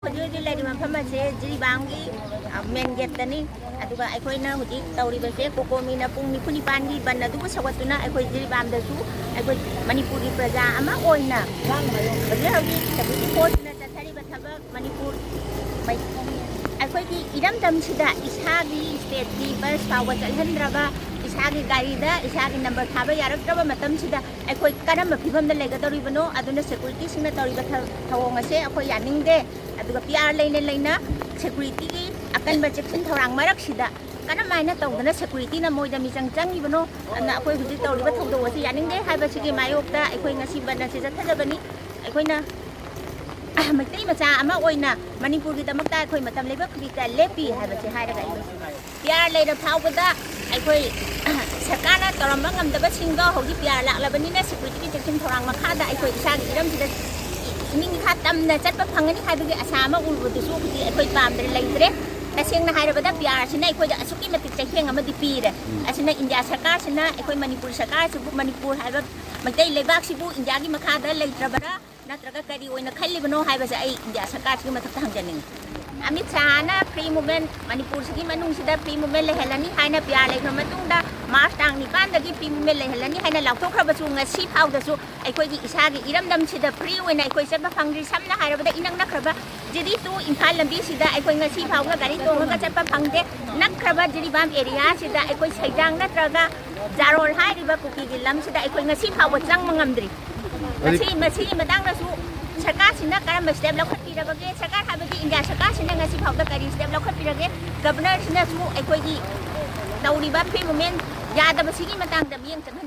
Hujui lady mafama se Jiribam gi main gate tani aduga aikoina huji tawri base COCOMI na pung nipuni pangi ban aduga sawatuna aikoi Jiribam da su aikoi Manipur gi praja ama oina bajle hogi tabi post na Tari bathaba Manipur mai aikoi gi idam dam sida isa gi state gi bus power chalhandraba isa gi gari da isa gi number thaba yarakraba matam sida aikoi karam phibam da lega tawri bano aduna security singna tawri batha thawong ase akoi yaning de aduga PR leina security gi akan ba check-in thorang marak sida kana maina tawdana security na moida mi chang ibano na akoi huji tawri ba thawdo wasi yaning de haiba sigi mayokta aikoi ngasi bana se jathajabani aikoina Matai macha ama oina Manipur gi damakta akhoi matam leba khita lepi haiba se hairaga PR leira phawbada akhoi sarkarna toramba ngamdaba singdo hoji PR laklabani na security gi check-in thorang makhada akhoi isagi iram sida ning kha tamna chatpa phangani haibagi asama ulbudu su khiti akhoi pamdre leidre tasengna hairabada PR sina akhoi asuki matik cheheng amadi pire asina India sarkar sina akhoi Manipur sarkar sibu Manipur haiba matai lebak sibu India gi makhada leitrabara natraga kari oina khallibano haibase ai India sarkar sigi mathakta hangjaning Amit Shahna free movement Manipur sigi manung sida free movement lehelani haina PR lekhra matungda March tang nipan dagi free movement lehelani haina lauthokhrabasu ngasi phawdasu aikoi gi isagi iramdam sida free oina aikoi chatba phangri samna hairabada inang nakraba jiri tu imphal lambi sida aikoi ngasi phawga gari tonga chatba phangde nakraba Jiribam area sida aikoi saidang natraga jarol hairiba kuki gi lam sida aikoi ngasi phawba chang mangamdri masi madang rasu sarkar sina karamba step laukhatpirabage sarkar habagi India sarkar sina ngasi phawda kari step laukhatpirage governor sina su aikoi gi tawriba free movement yadaba sigi matang da miyang chanhan